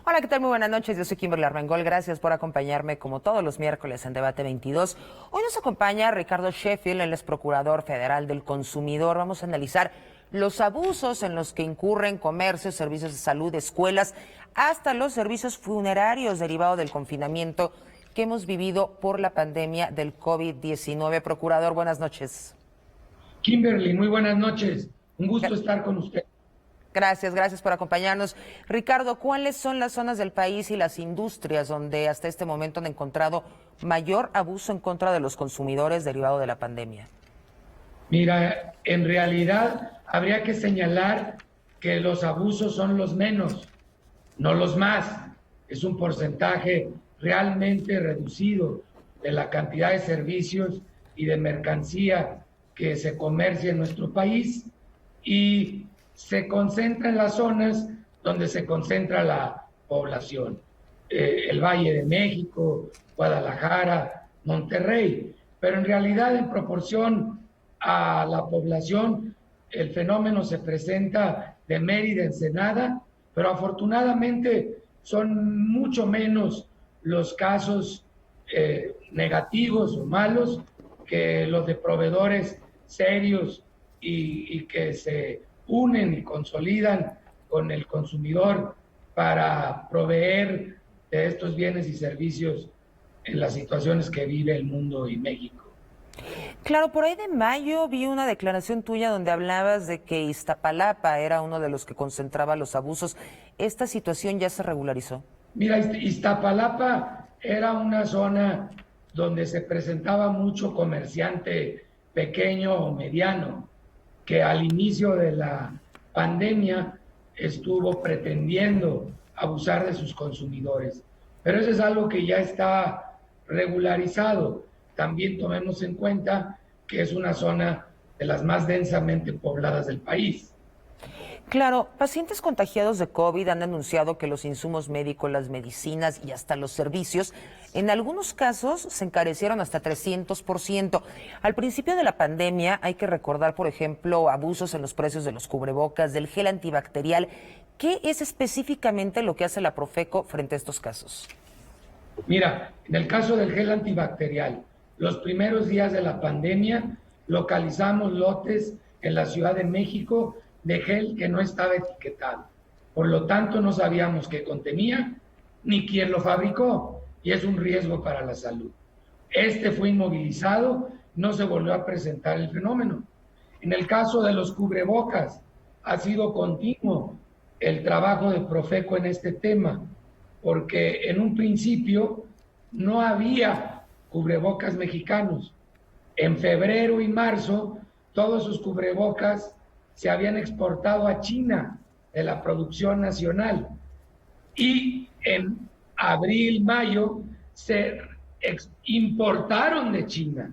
Hola, ¿qué tal? Muy buenas noches. Yo soy Kimberly Armengol. Gracias por acompañarme como todos los miércoles en Debate 22. Hoy nos acompaña Ricardo Sheffield, él es Procurador Federal del Consumidor. Vamos a analizar los abusos en los que incurren comercios, servicios de salud, escuelas, hasta los servicios funerarios derivados del confinamiento que hemos vivido por la pandemia del COVID-19. Procurador, buenas noches. Kimberly, muy buenas noches. Un gusto estar con usted. Gracias por acompañarnos. Ricardo, ¿cuáles son las zonas del país y las industrias donde hasta este momento han encontrado mayor abuso en contra de los consumidores derivado de la pandemia? Mira, en realidad habría que señalar que los abusos son los menos, no los más. Es un porcentaje realmente reducido de la cantidad de servicios y de mercancía que se comercia en nuestro país y se concentra en las zonas donde se concentra la población. El Valle de México, Guadalajara, Monterrey, pero en realidad en proporción a la población el fenómeno se presenta de Mérida, Ensenada, pero afortunadamente son mucho menos los casos negativos o malos que los de proveedores serios y que se unen y consolidan con el consumidor para proveer de estos bienes y servicios en las situaciones que vive el mundo y México. Claro, por ahí de mayo vi una declaración tuya donde hablabas de que Iztapalapa era uno de los que concentraba los abusos. ¿Esta situación ya se regularizó? Mira, Iztapalapa era una zona donde se presentaba mucho comerciante pequeño o mediano, que al inicio de la pandemia estuvo pretendiendo abusar de sus consumidores. Pero eso es algo que ya está regularizado. También tomemos en cuenta que es una zona de las más densamente pobladas del país. Claro, pacientes contagiados de COVID han denunciado que los insumos médicos, las medicinas y hasta los servicios, en algunos casos se encarecieron hasta 300%. Al principio de la pandemia hay que recordar, por ejemplo, abusos en los precios de los cubrebocas, del gel antibacterial. ¿Qué es específicamente lo que hace la Profeco frente a estos casos? Mira, en el caso del gel antibacterial, los primeros días de la pandemia localizamos lotes en la Ciudad de México de gel que no estaba etiquetado. Por lo tanto, no sabíamos qué contenía ni quién lo fabricó y es un riesgo para la salud. Este fue inmovilizado, no se volvió a presentar el fenómeno. En el caso de los cubrebocas, ha sido continuo el trabajo de Profeco en este tema, porque en un principio no había cubrebocas mexicanos. En febrero y marzo, todos sus cubrebocas se habían exportado a China de la producción nacional. Y en abril, mayo, se importaron de China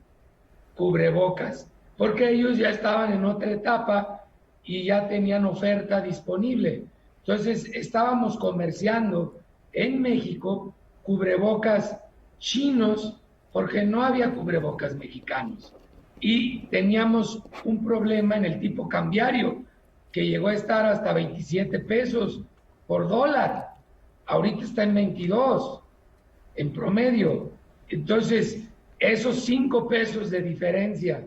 cubrebocas, porque ellos ya estaban en otra etapa y ya tenían oferta disponible. Entonces, estábamos comerciando en México cubrebocas chinos porque no había cubrebocas mexicanos. Y teníamos un problema en el tipo cambiario, que llegó a estar hasta 27 pesos por dólar. Ahorita está en 22 en promedio. Entonces, esos 5 pesos de diferencia,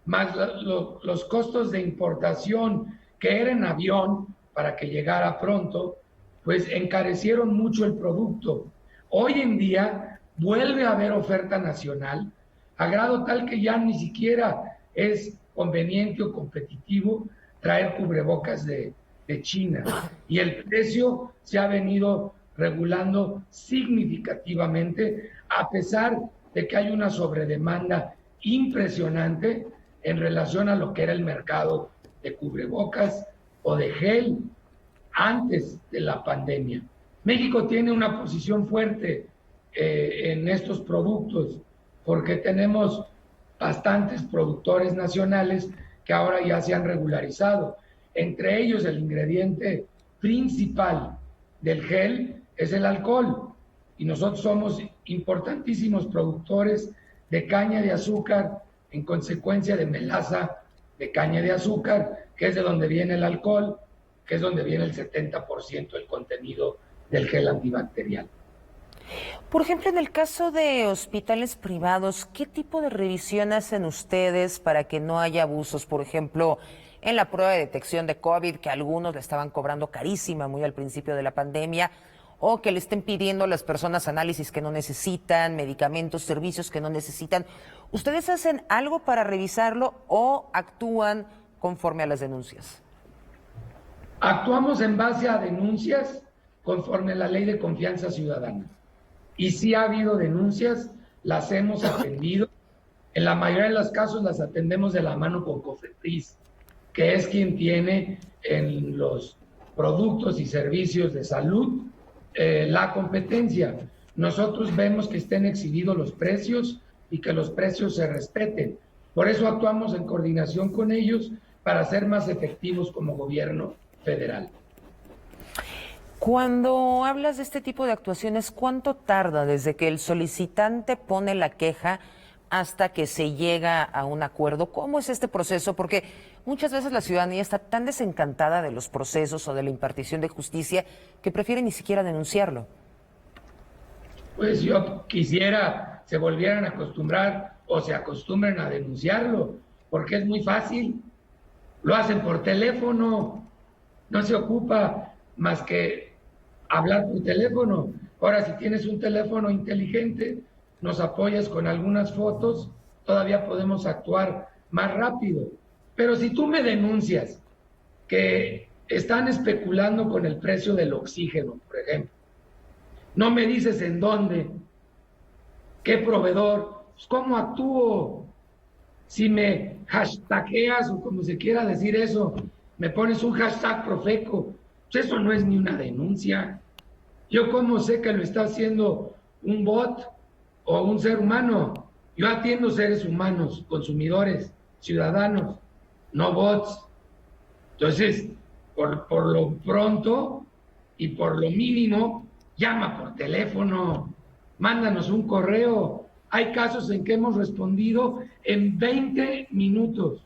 más los costos de importación, que era en avión para que llegara pronto, pues encarecieron mucho el producto. Hoy en día vuelve a haber oferta nacional, a grado tal que ya ni siquiera es conveniente o competitivo traer cubrebocas de China. Y el precio se ha venido regulando significativamente, a pesar de que hay una sobredemanda impresionante en relación a lo que era el mercado de cubrebocas o de gel antes de la pandemia. México tiene una posición fuerte en estos productos porque tenemos bastantes productores nacionales que ahora ya se han regularizado. Entre ellos, el ingrediente principal del gel es el alcohol. Y nosotros somos importantísimos productores de caña de azúcar, en consecuencia de melaza de caña de azúcar, que es de donde viene el alcohol, que es donde viene el 70% del contenido del gel antibacterial. Por ejemplo, en el caso de hospitales privados, ¿qué tipo de revisión hacen ustedes para que no haya abusos? Por ejemplo, en la prueba de detección de COVID, que algunos le estaban cobrando carísima muy al principio de la pandemia, o que le estén pidiendo a las personas análisis que no necesitan, medicamentos, servicios que no necesitan. ¿Ustedes hacen algo para revisarlo o actúan conforme a las denuncias? Actuamos en base a denuncias conforme a la Ley de Confianza Ciudadana. Y si ha habido denuncias, las hemos atendido. En la mayoría de los casos las atendemos de la mano con COFEPRIS, que es quien tiene en los productos y servicios de salud la competencia. Nosotros vemos que estén exhibidos los precios y que los precios se respeten. Por eso actuamos en coordinación con ellos para ser más efectivos como gobierno federal. Cuando hablas de este tipo de actuaciones, ¿cuánto tarda desde que el solicitante pone la queja hasta que se llega a un acuerdo? ¿Cómo es este proceso? Porque muchas veces la ciudadanía está tan desencantada de los procesos o de la impartición de justicia que prefiere ni siquiera denunciarlo. Pues yo quisiera se volvieran a acostumbrar o se acostumbren a denunciarlo, porque es muy fácil. Lo hacen por teléfono, no se ocupa más que hablar por teléfono. Ahora, si tienes un teléfono inteligente, nos apoyas con algunas fotos, todavía podemos actuar más rápido. Pero si tú me denuncias que están especulando con el precio del oxígeno, por ejemplo, no me dices en dónde, qué proveedor, pues ¿cómo actúo? Si me hashtagueas o como se quiera decir eso, me pones un hashtag Profeco, pues eso no es ni una denuncia. Yo cómo sé que lo está haciendo un bot o un ser humano. Yo atiendo seres humanos, consumidores, ciudadanos, no bots. Entonces, por lo pronto y por lo mínimo, llama por teléfono, mándanos un correo. Hay casos en que hemos respondido en 20 minutos.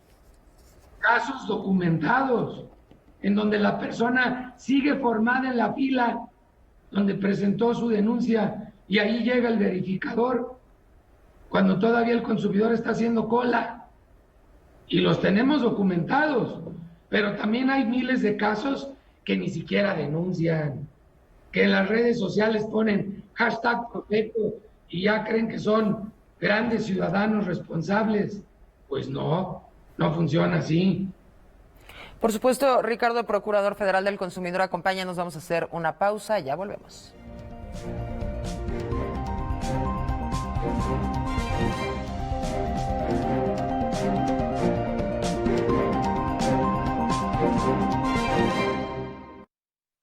Casos documentados, en donde la persona sigue formada en la fila, donde presentó su denuncia y ahí llega el verificador, cuando todavía el consumidor está haciendo cola. Y los tenemos documentados, pero también hay miles de casos que ni siquiera denuncian, que en las redes sociales ponen hashtag Profeco y ya creen que son grandes ciudadanos responsables. Pues no funciona así. Por supuesto, Ricardo, Procurador Federal del Consumidor, acompáñanos, vamos a hacer una pausa, ya volvemos.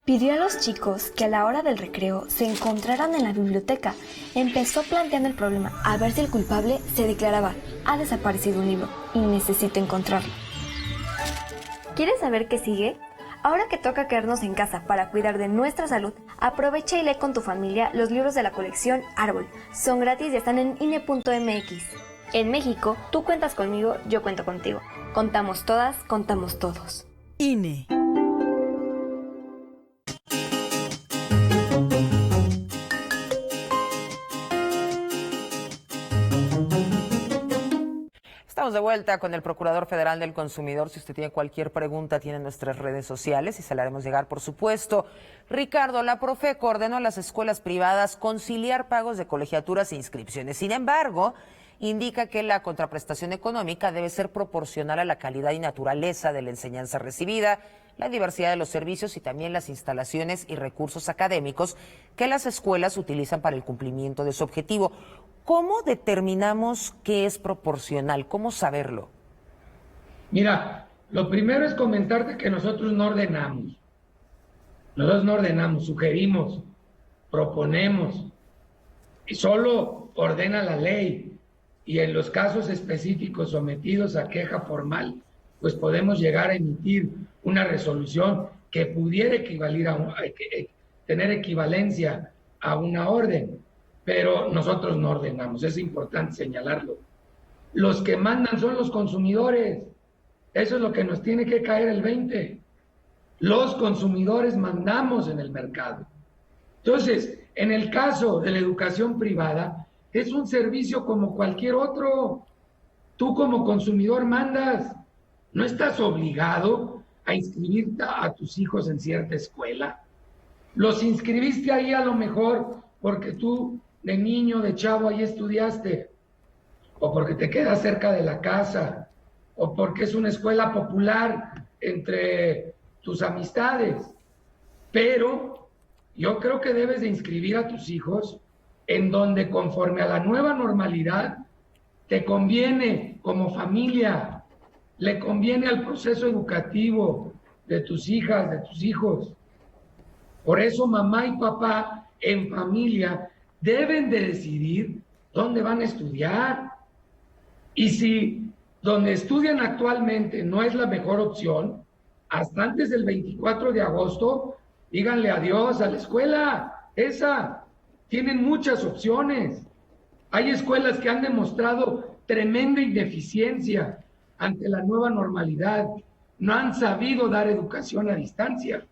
Pidió a los chicos que a la hora del recreo se encontraran en la biblioteca. Empezó planteando el problema, a ver si el culpable se declaraba: ha desaparecido un libro y necesito encontrarlo. ¿Quieres saber qué sigue? Ahora que toca quedarnos en casa para cuidar de nuestra salud, aprovecha y lee con tu familia los libros de la colección Árbol. Son gratis y están en INE.mx. En México, tú cuentas conmigo, yo cuento contigo. Contamos todas, contamos todos. INE. Estamos de vuelta con el Procurador Federal del Consumidor. Si usted tiene cualquier pregunta, tiene nuestras redes sociales y se la haremos llegar, por supuesto. Ricardo, la Profeco ordenó a las escuelas privadas conciliar pagos de colegiaturas e inscripciones. Sin embargo, indica que la contraprestación económica debe ser proporcional a la calidad y naturaleza de la enseñanza recibida, la diversidad de los servicios y también las instalaciones y recursos académicos que las escuelas utilizan para el cumplimiento de su objetivo. ¿Cómo determinamos qué es proporcional? ¿Cómo saberlo? Mira, lo primero es comentarte que nosotros no ordenamos. Nosotros no ordenamos, sugerimos, proponemos. Y solo ordena la ley. Y en los casos específicos sometidos a queja formal, pues podemos llegar a emitir una resolución que pudiera equivaler tener equivalencia a una orden. Pero nosotros no ordenamos, es importante señalarlo. Los que mandan son los consumidores. Eso es lo que nos tiene que caer el 20. Los consumidores mandamos en el mercado. Entonces, en el caso de la educación privada, es un servicio como cualquier otro. Tú como consumidor mandas, no estás obligado a inscribir a tus hijos en cierta escuela. Los inscribiste ahí a lo mejor porque tú de niño, de chavo, ahí estudiaste, o porque te quedas cerca de la casa, o porque es una escuela popular entre tus amistades. Pero yo creo que debes de inscribir a tus hijos en donde conforme a la nueva normalidad te conviene como familia, le conviene al proceso educativo de tus hijas, de tus hijos. Por eso mamá y papá en familia deben de decidir dónde van a estudiar. Y si donde estudian actualmente no es la mejor opción, hasta antes del 24 de agosto, díganle adiós a la escuela. Esa, tienen muchas opciones. Hay escuelas que han demostrado tremenda ineficiencia ante la nueva normalidad. No han sabido dar educación a distancia.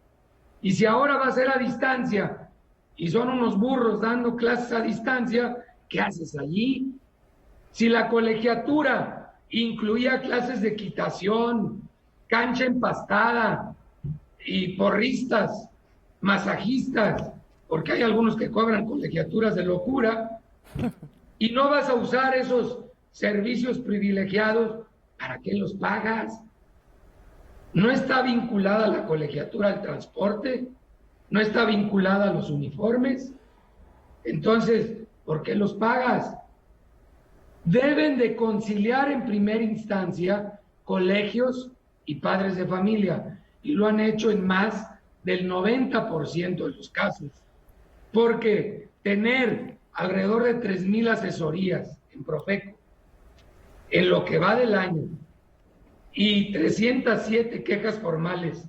Y si ahora va a ser a distancia y son unos burros dando clases a distancia, ¿qué haces allí? Si la colegiatura incluía clases de equitación, cancha empastada y porristas, masajistas, porque hay algunos que cobran colegiaturas de locura, y no vas a usar esos servicios privilegiados, ¿para qué los pagas? No está vinculada la colegiatura al transporte, no está vinculada a los uniformes. Entonces, ¿por qué los pagas? Deben de conciliar en primera instancia colegios y padres de familia, y lo han hecho en más del 90% de los casos, porque tener alrededor de 3,000 asesorías en Profeco en lo que va del año y 307 quejas formales,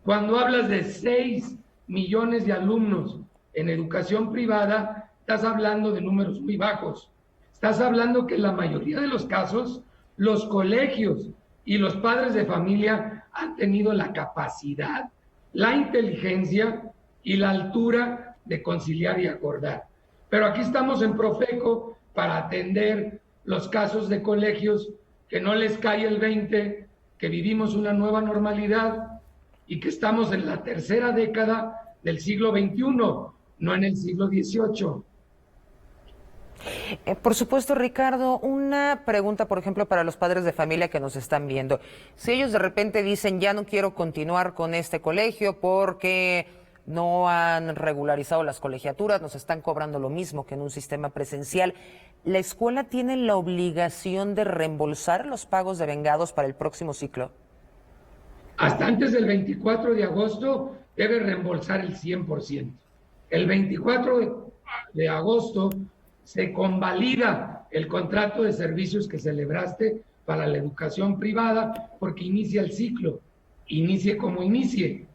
cuando hablas de 6 millones de alumnos en educación privada, estás hablando de números muy bajos. Estás hablando que en la mayoría de los casos, los colegios y los padres de familia han tenido la capacidad, la inteligencia y la altura de conciliar y acordar. Pero aquí estamos en Profeco para atender los casos de colegios que no les cae el 20, que vivimos una nueva normalidad y que estamos en la tercera década del siglo XXI, no en el siglo XVIII. Por supuesto, Ricardo, una pregunta, por ejemplo, para los padres de familia que nos están viendo. Si ellos de repente dicen, ya no quiero continuar con este colegio porque no han regularizado las colegiaturas, nos están cobrando lo mismo que en un sistema presencial, ¿la escuela tiene la obligación de reembolsar los pagos devengados para el próximo ciclo? Hasta antes del 24 de agosto debe reembolsar el 100%. El 24 de agosto se convalida el contrato de servicios que celebraste para la educación privada porque inicia el ciclo, inicie como inicie,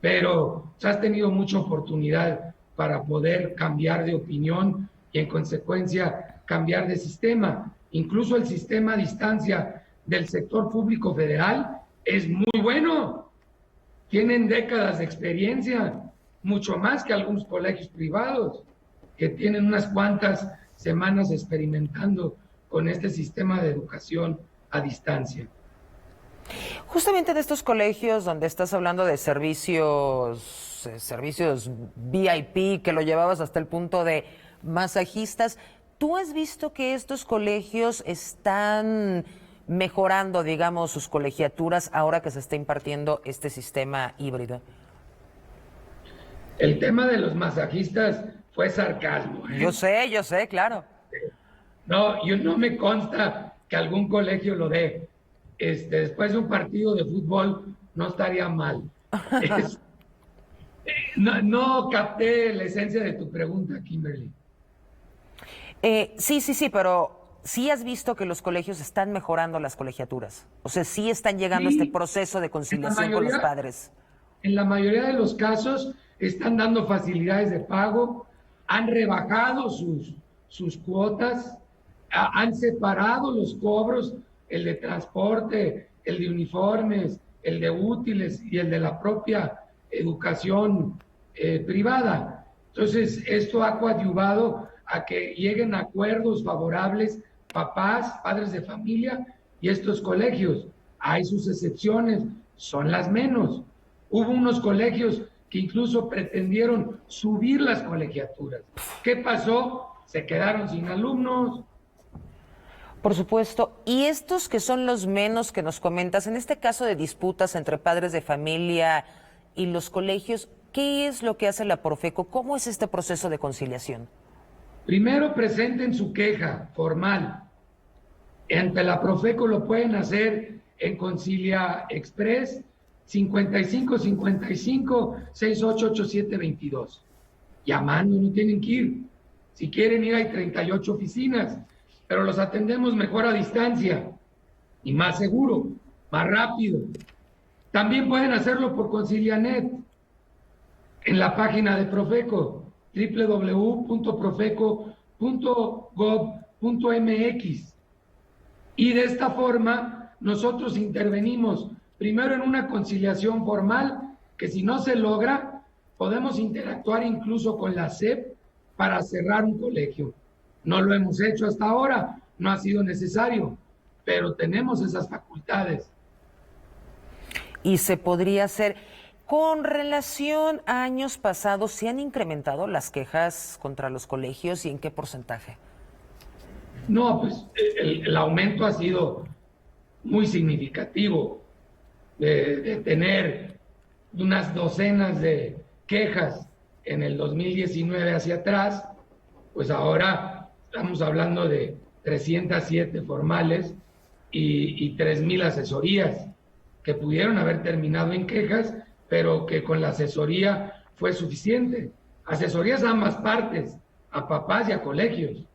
pero has tenido mucha oportunidad para poder cambiar de opinión y en consecuencia cambiar de sistema. Incluso el sistema a distancia del sector público federal es muy bueno, tienen décadas de experiencia, mucho más que algunos colegios privados que tienen unas cuantas semanas experimentando con este sistema de educación a distancia. Justamente de estos colegios donde estás hablando de servicios VIP, que lo llevabas hasta el punto de masajistas, ¿tú has visto que estos colegios están mejorando, digamos, sus colegiaturas ahora que se está impartiendo este sistema híbrido? El tema de los masajistas fue sarcasmo, ¿eh? Yo sé, claro. No, no me consta que algún colegio lo dé. Después de un partido de fútbol no estaría mal. No capté la esencia de tu pregunta, Kimberly. Sí, pero sí has visto que los colegios están mejorando las colegiaturas. O sea, sí están llegando a este proceso de conciliación con los padres. En la mayoría de los casos están dando facilidades de pago, han rebajado sus cuotas, han separado los cobros, el de transporte, el de uniformes, el de útiles y el de la propia educación privada. Entonces, esto ha coadyuvado a que lleguen a acuerdos favorables papás, padres de familia y estos colegios. Hay sus excepciones, son las menos. Hubo unos colegios que incluso pretendieron subir las colegiaturas. ¿Qué pasó? Se quedaron sin alumnos. Por supuesto. Y estos que son los menos que nos comentas, en este caso de disputas entre padres de familia y los colegios, ¿qué es lo que hace la Profeco? ¿Cómo es este proceso de conciliación? Primero presenten su queja formal. Ante la Profeco lo pueden hacer en Concilia Express 5555-688722. Llamando, no tienen que ir. Si quieren ir, hay 38 oficinas, pero los atendemos mejor a distancia y más seguro, más rápido. También pueden hacerlo por ConciliaNet en la página de Profeco, www.profeco.gov.mx. Y de esta forma nosotros intervenimos primero en una conciliación formal, que si no se logra, podemos interactuar incluso con la SEP para cerrar un colegio. No lo hemos hecho hasta ahora, no ha sido necesario, pero tenemos esas facultades. Y se podría hacer. Con relación a años pasados, ¿se han incrementado las quejas contra los colegios y en qué porcentaje? No, pues el aumento ha sido muy significativo, de tener unas docenas de quejas en el 2019 hacia atrás, pues ahora estamos hablando de 307 formales y 3,000 asesorías que pudieron haber terminado en quejas, pero que con la asesoría fue suficiente. Asesorías a ambas partes, a papás y a colegios.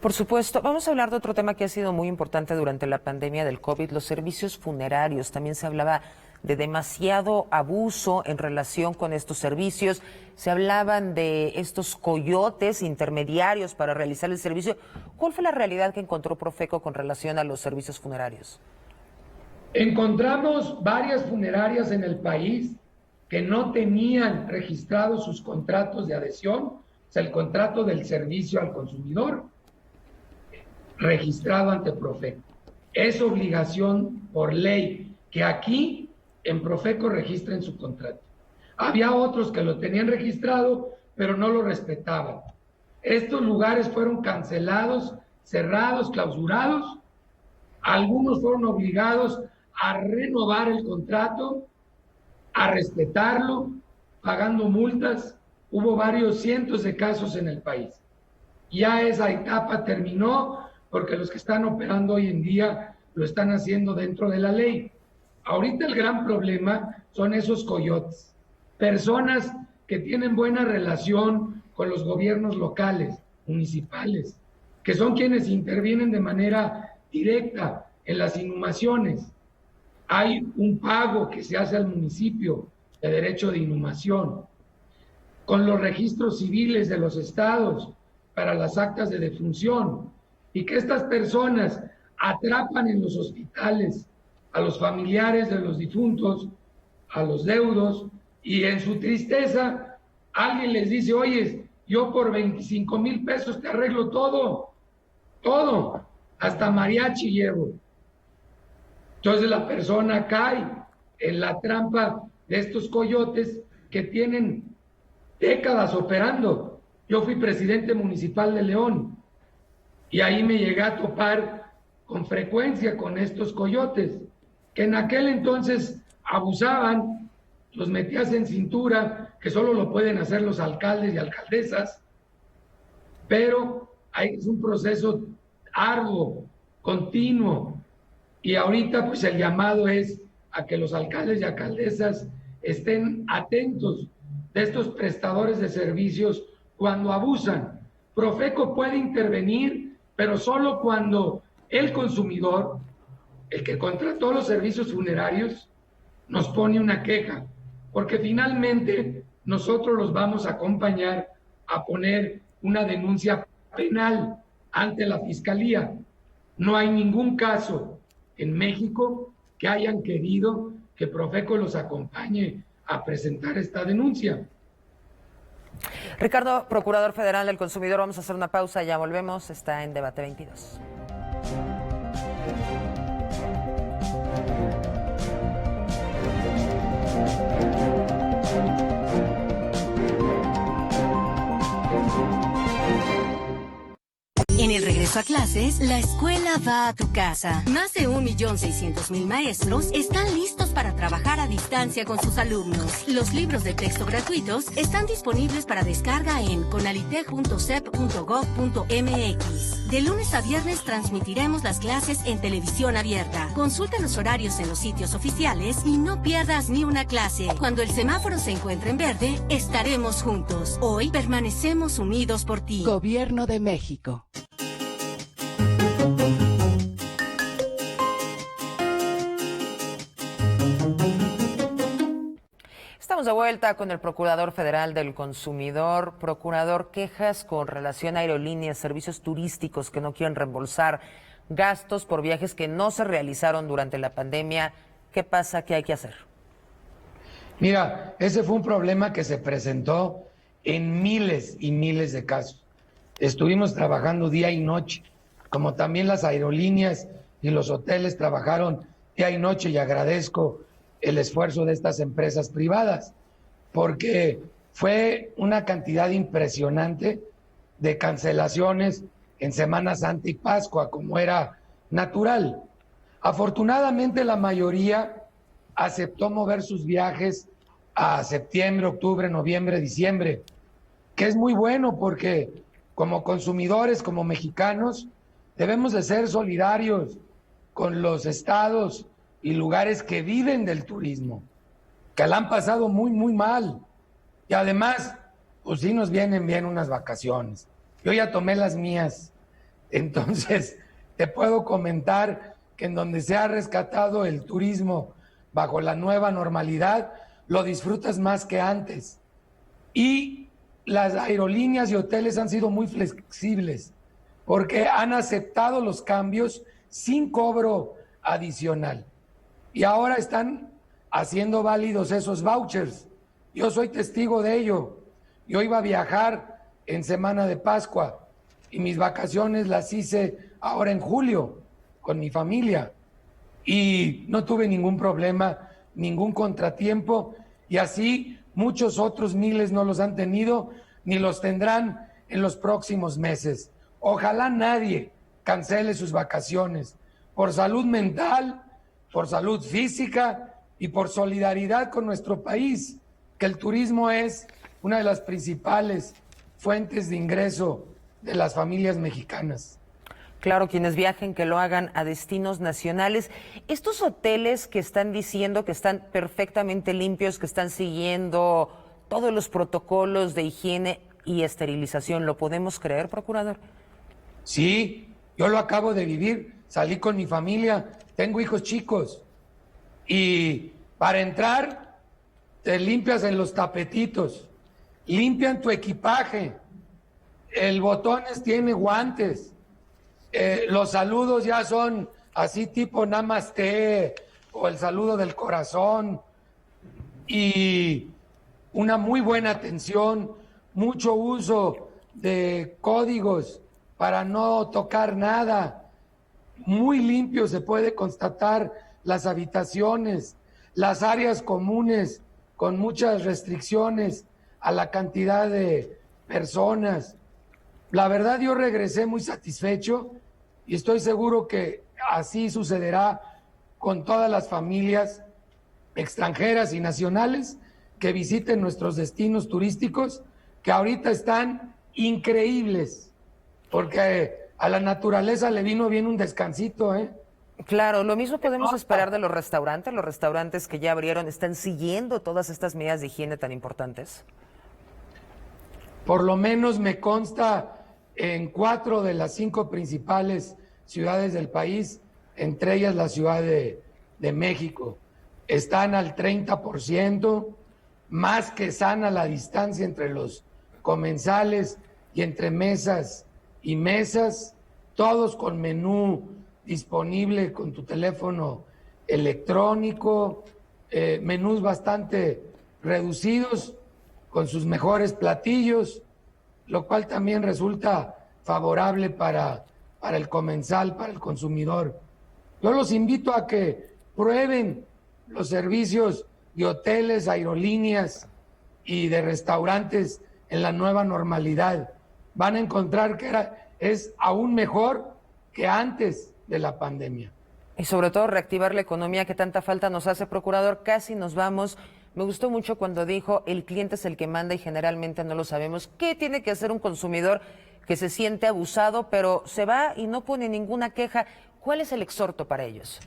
Por supuesto. Vamos a hablar de otro tema que ha sido muy importante durante la pandemia del COVID, los servicios funerarios. También se hablaba de demasiado abuso en relación con estos servicios. Se hablaban de estos coyotes intermediarios para realizar el servicio. ¿Cuál fue la realidad que encontró Profeco con relación a los servicios funerarios? Encontramos varias funerarias en el país que no tenían registrados sus contratos de adhesión, o sea, el contrato del servicio al consumidor, registrado ante Profeco. Es obligación por ley que aquí en Profeco registren su contrato. Había otros que lo tenían registrado, pero no lo respetaban. Estos lugares fueron cancelados, cerrados, clausurados. Algunos fueron obligados a renovar el contrato, a respetarlo, pagando multas. Hubo varios cientos de casos en el país. Ya esa etapa terminó porque los que están operando hoy en día lo están haciendo dentro de la ley. Ahorita el gran problema son esos coyotes, personas que tienen buena relación con los gobiernos locales, municipales, que son quienes intervienen de manera directa en las inhumaciones. Hay un pago que se hace al municipio de derecho de inhumación, con los registros civiles de los estados para las actas de defunción, y que estas personas atrapan en los hospitales a los familiares de los difuntos, a los deudos, y en su tristeza alguien les dice: oye, yo por 25,000 pesos te arreglo todo, hasta mariachi llevo. Entonces la persona cae en la trampa de estos coyotes que tienen décadas operando. Yo fui presidente municipal de León y ahí me llegué a topar con frecuencia con estos coyotes, que en aquel entonces abusaban, los metías en cintura, que solo lo pueden hacer los alcaldes y alcaldesas, pero es un proceso arduo, continuo, y ahorita pues el llamado es a que los alcaldes y alcaldesas estén atentos de estos prestadores de servicios cuando abusan. Profeco puede intervenir, pero solo cuando el consumidor, el que contrató los servicios funerarios, nos pone una queja, porque finalmente nosotros los vamos a acompañar a poner una denuncia penal ante la Fiscalía. No hay ningún caso en México que hayan querido que Profeco los acompañe a presentar esta denuncia. Ricardo, Procurador Federal del Consumidor, vamos a hacer una pausa, ya volvemos, está en Debate 22. En el regreso a clases, la escuela va a tu casa. Más de 1.600.000 maestros están listos para trabajar a distancia con sus alumnos. Los libros de texto gratuitos están disponibles para descarga en conalitec.sep.gov.mx. De lunes a viernes transmitiremos las clases en televisión abierta. Consulta los horarios en los sitios oficiales y no pierdas ni una clase. Cuando el semáforo se encuentre en verde, estaremos juntos. Hoy permanecemos unidos por ti. Gobierno de México. Estamos de vuelta con el Procurador Federal del Consumidor. Procurador, quejas con relación a aerolíneas, servicios turísticos que no quieren reembolsar gastos por viajes que no se realizaron durante la pandemia. ¿Qué pasa? ¿Qué hay que hacer? Mira, ese fue un problema que se presentó en miles y miles de casos. Estuvimos trabajando día y noche, como también las aerolíneas y los hoteles trabajaron día y noche, y agradezco el esfuerzo de estas empresas privadas, porque fue una cantidad impresionante de cancelaciones en Semana Santa y Pascua, como era natural. Afortunadamente la mayoría aceptó mover sus viajes a septiembre, octubre, noviembre, diciembre, que es muy bueno porque como consumidores, como mexicanos, debemos de ser solidarios con los estados y lugares que viven del turismo, que la han pasado muy, muy mal. Y además, pues sí nos vienen bien unas vacaciones. Yo ya tomé las mías. Entonces, te puedo comentar que en donde se ha rescatado el turismo bajo la nueva normalidad, lo disfrutas más que antes. Y las aerolíneas y hoteles han sido muy flexibles porque han aceptado los cambios sin cobro adicional. Y ahora están haciendo válidos esos vouchers. Yo soy testigo de ello. Yo iba a viajar en Semana de Pascua y mis vacaciones las hice ahora en julio con mi familia. Y no tuve ningún problema, ningún contratiempo. Y así muchos otros miles no los han tenido ni los tendrán en los próximos meses. Ojalá nadie cancele sus vacaciones por salud mental, por salud física y por solidaridad con nuestro país, que el turismo es una de las principales fuentes de ingreso de las familias mexicanas. Claro, quienes viajen que lo hagan a destinos nacionales. Estos hoteles que están diciendo que están perfectamente limpios, que están siguiendo todos los protocolos de higiene y esterilización, ¿lo podemos creer, Procurador? Sí, yo lo acabo de vivir, salí con mi familia, tengo hijos chicos y para entrar te limpias en los tapetitos, limpian tu equipaje, el botones tiene guantes, los saludos ya son así tipo namaste o el saludo del corazón y una muy buena atención, mucho uso de códigos para no tocar nada, muy limpio se puede constatar las habitaciones, las áreas comunes con muchas restricciones a la cantidad de personas. La verdad yo regresé muy satisfecho y estoy seguro que así sucederá con todas las familias extranjeras y nacionales que visiten nuestros destinos turísticos, que ahorita están increíbles, porque a la naturaleza le vino bien un descansito, ¿eh? Claro, lo mismo podemos esperar de los restaurantes que ya abrieron, ¿están siguiendo todas estas medidas de higiene tan importantes? Por lo menos me consta en 4 de las 5 principales ciudades del país, entre ellas la Ciudad de México, están al 30%, más que sana la distancia entre los comensales y entre mesas y mesas, todos con menú disponible con tu teléfono electrónico, menús bastante reducidos, con sus mejores platillos, lo cual también resulta favorable para el comensal, para el consumidor. Yo los invito a que prueben los servicios de hoteles, aerolíneas y de restaurantes en la nueva normalidad. Van a encontrar que es aún mejor que antes de la pandemia. Y sobre todo reactivar la economía que tanta falta nos hace, procurador. Casi nos vamos. Me gustó mucho cuando dijo, el cliente es el que manda y generalmente no lo sabemos. ¿Qué tiene que hacer un consumidor que se siente abusado, pero se va y no pone ninguna queja? ¿Cuál es el exhorto para ellos?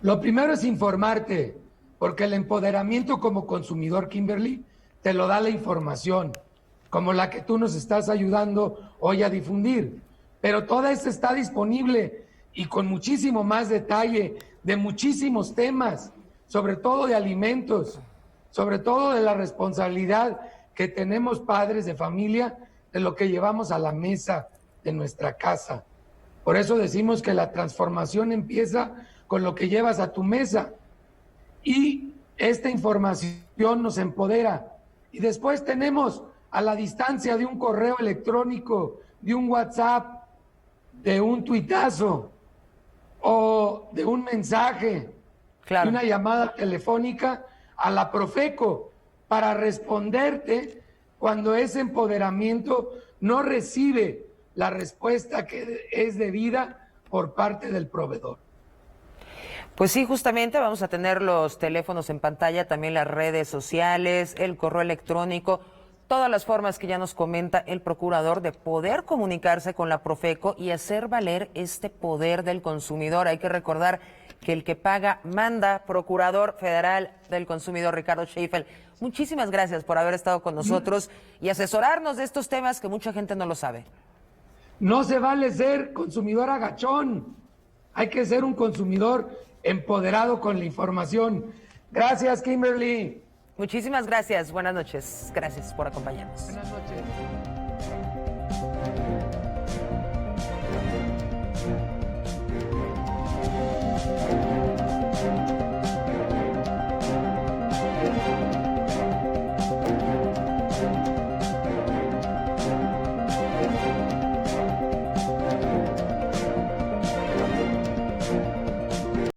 Lo primero es informarte, porque el empoderamiento como consumidor, Kimberly, te lo da la información, como la que tú nos estás ayudando hoy a difundir. Pero toda esta está disponible y con muchísimo más detalle de muchísimos temas, sobre todo de alimentos, sobre todo de la responsabilidad que tenemos padres de familia de lo que llevamos a la mesa de nuestra casa. Por eso decimos que la transformación empieza con lo que llevas a tu mesa. Y esta información nos empodera. Y después tenemos a la distancia de un correo electrónico, de un WhatsApp, de un tuitazo o de un mensaje, claro, de una llamada telefónica a la Profeco para responderte cuando ese empoderamiento no recibe la respuesta que es debida por parte del proveedor. Pues sí, justamente vamos a tener los teléfonos en pantalla, también las redes sociales, el correo electrónico, todas las formas que ya nos comenta el procurador de poder comunicarse con la Profeco y hacer valer este poder del consumidor. Hay que recordar que el que paga manda. Procurador Federal del Consumidor, Ricardo Sheffield, muchísimas gracias por haber estado con nosotros y asesorarnos de estos temas que mucha gente no lo sabe. No se vale ser consumidor agachón, hay que ser un consumidor empoderado con la información. Gracias, Kimberly. Muchísimas gracias, buenas noches. Gracias por acompañarnos. Buenas noches.